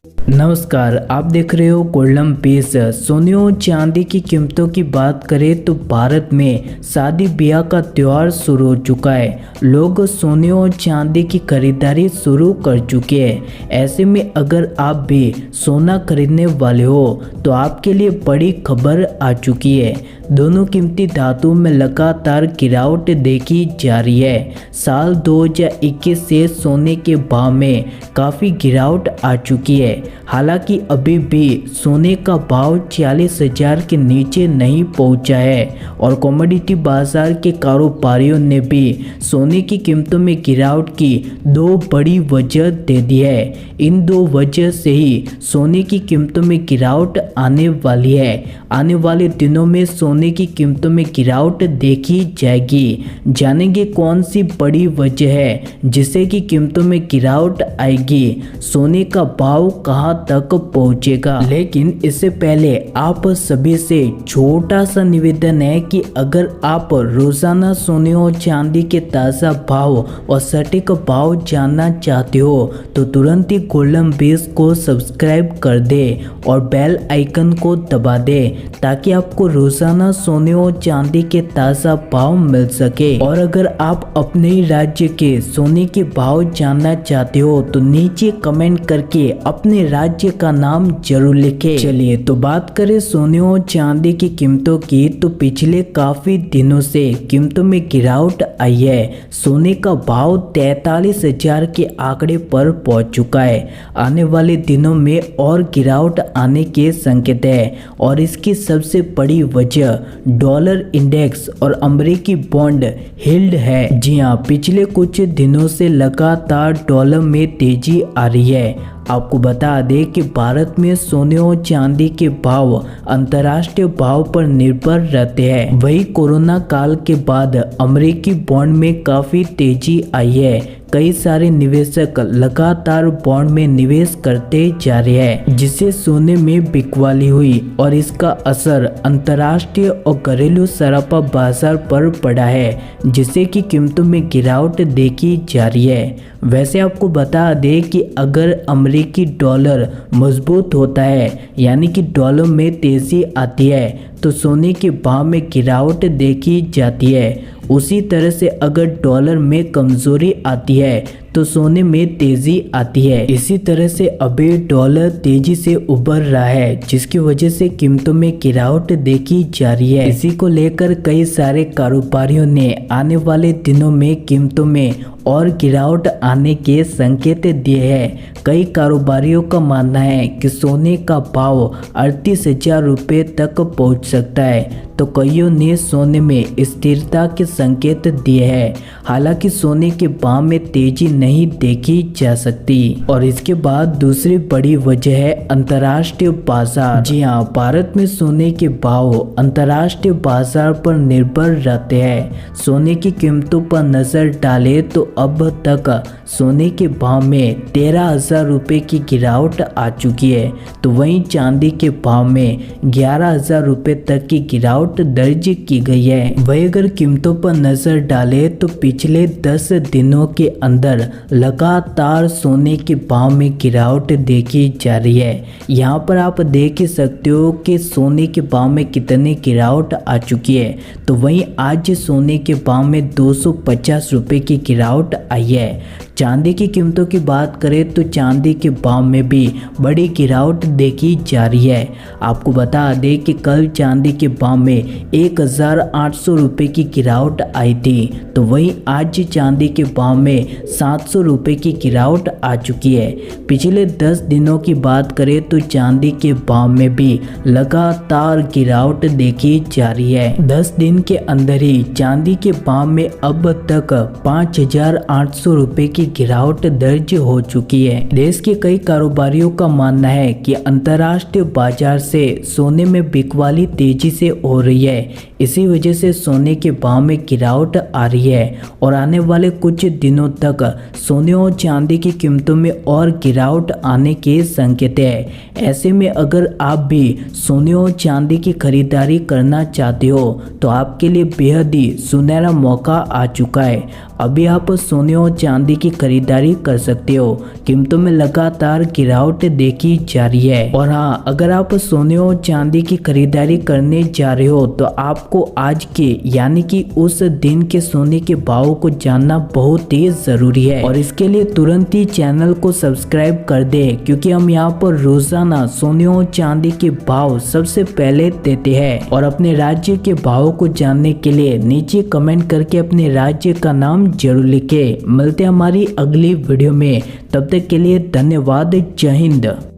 नमस्कार, आप देख रहे हो गोल्डन पीस। सोने और चांदी की कीमतों की बात करें तो भारत में शादी ब्याह का त्यौहार शुरू हो चुका है। लोग सोने और चांदी की खरीदारी शुरू कर चुके हैं। ऐसे में अगर आप भी सोना खरीदने वाले हो तो आपके लिए बड़ी खबर आ चुकी है। दोनों कीमती धातुओं में लगातार गिरावट देखी जा रही है। साल 2021 से सोने के भाव में काफ़ी गिरावट आ चुकी है। हालांकि अभी भी सोने का भाव 40,000 के नीचे नहीं पहुंचा है और कमोडिटी बाजार के कारोबारियों ने भी सोने की कीमतों में गिरावट की दो बड़ी वजह दे दी है। इन दो वजह से ही सोने की कीमतों में गिरावट आने वाली है। आने वाले दिनों में सोने की कीमतों में गिरावट देखी जाएगी। जानेंगे कौन सी बड़ी वजह है जिससे कि कीमतों में गिरावट आएगी, सोने का भाव कहां तक पहुंचेगा। लेकिन इससे पहले आप सभी से छोटा सा निवेदन है कि अगर आप रोजाना सोने और चांदी के ताज़ा भाव और सटीक भाव जानना चाहते हो तो तुरंत ही गोल्डन पीस को सब्सक्राइब कर दे और बेल आइकन को दबा दे ताकि आपको रोजाना सोने और चांदी के ताज़ा भाव मिल सके। और अगर आप अपने ही राज्य के सोने के भाव जानना चाहते हो तो नीचे कमेंट करके अपने राज्य का नाम जरूर लिखें। चलिए तो बात करें सोने और चांदी की कीमतों की, तो पिछले काफी दिनों से कीमतों में गिरावट आई है। सोने का भाव 43,000 के आंकड़े पर पहुंच चुका है। आने वाले दिनों में और गिरावट आने के संकेत है और इसकी सबसे बड़ी वजह डॉलर इंडेक्स और अमेरिकी बॉन्ड यील्ड है। जी हाँ, पिछले कुछ दिनों से लगातार डॉलर में तेजी आ रही है। आपको बता दें कि भारत में सोने और चांदी के भाव अंतर्राष्ट्रीय भाव पर निर्भर रहते हैं। वही कोरोना काल के बाद अमेरिकी बॉन्ड में काफी तेजी आई है। कई सारे निवेशक लगातार बॉन्ड में निवेश करते जा रहे हैं जिससे सोने में बिकवाली हुई और इसका असर अंतर्राष्ट्रीय और घरेलू सराफा बाजार पर पड़ा है जिससे कि कीमतों में गिरावट देखी जा रही है। वैसे आपको बता दें कि अगर अमेरिकी डॉलर मजबूत होता है यानी कि डॉलर में तेजी आती है तो सोने के भाव में गिरावट देखी जाती है। उसी तरह से अगर डॉलर में कमजोरी आती है तो सोने में तेजी आती है। इसी तरह से अभी डॉलर तेजी से उभर रहा है जिसकी वजह से कीमतों में गिरावट देखी जा रही है। इसी को लेकर कई सारे कारोबारियों ने आने वाले दिनों में कीमतों में और गिरावट आने के संकेत दिए हैं। कई कारोबारियों का मानना है कि सोने का भाव 38,000 रुपये तक पहुंच सकता है तो कईयों ने सोने में स्थिरता के संकेत दिए हैं। हालांकि सोने के भाव में तेजी नहीं देखी जा सकती। और इसके बाद दूसरी बड़ी वजह है अंतर्राष्ट्रीय बाजार। जी हाँ, भारत में सोने के भाव अंतर्राष्ट्रीय बाजार पर निर्भर रहते हैं। सोने की कीमतों पर नजर डालें तो अब तक सोने के भाव में 13,000 रुपये की गिरावट आ चुकी है तो वहीं चांदी के भाव में 11,000 रुपये तक की गिरावट दर्ज की गई है। वही अगर कीमतों पर नजर डालें तो पिछले 10 दिनों के अंदर लगातार सोने के भाव में गिरावट देखी जा रही है। यहाँ पर आप देख ही सकते हो कि सोने के भाव में कितनी गिरावट आ चुकी है। तो वहीं आज सोने के भाव में 250 रुपये की गिरावट आई है। चांदी की कीमतों की बात करें तो चांदी के भाव में भी बड़ी गिरावट देखी जा रही है। आपको बता दें कि कल चांदी के भाव में 1,800 रुपये की गिरावट आई थी तो वहीं आज चांदी के भाव में 700 रुपये की गिरावट आ चुकी है। पिछले 10 दिनों की बात करें तो चांदी के भाव में भी लगातार गिरावट देखी जा रही है। 10 दिन के अंदर ही चांदी के भाव में अब तक 5,800 रुपये की गिरावट दर्ज हो चुकी है। देश के कई कारोबारियों का मानना है कि अंतर्राष्ट्रीय बाजार से सोने में बिकवाली तेजी से हो रही है। इसी वजह से सोने के भाव में गिरावट आ रही है और आने वाले कुछ दिनों तक सोने और चांदी की कीमतों में और गिरावट आने के संकेत है। ऐसे में अगर आप भी सोने और चांदी की खरीदारी करना चाहते हो तो आपके लिए बेहद ही सुनहरा मौका आ चुका है। अभी आप सोने और चांदी की खरीदारी कर सकते हो। कीमतों में लगातार गिरावट देखी जा रही है। और हाँ, अगर आप सोने और चांदी की खरीदारी करने जा रहे हो तो आपको आज के यानी कि उस दिन के सोने के भाव को जानना बहुत ही जरूरी है। और इसके लिए तुरंत ही चैनल को सब्सक्राइब कर दे, क्योंकि हम यहाँ पर रोजाना सोने और चांदी के भाव सबसे पहले देते हैं। और अपने राज्य के भाव को जानने के लिए नीचे कमेंट करके अपने राज्य का नाम जरूर लिखे। मिलते हैं हमारी अगली वीडियो में, तब तक के लिए धन्यवाद। जय हिंद।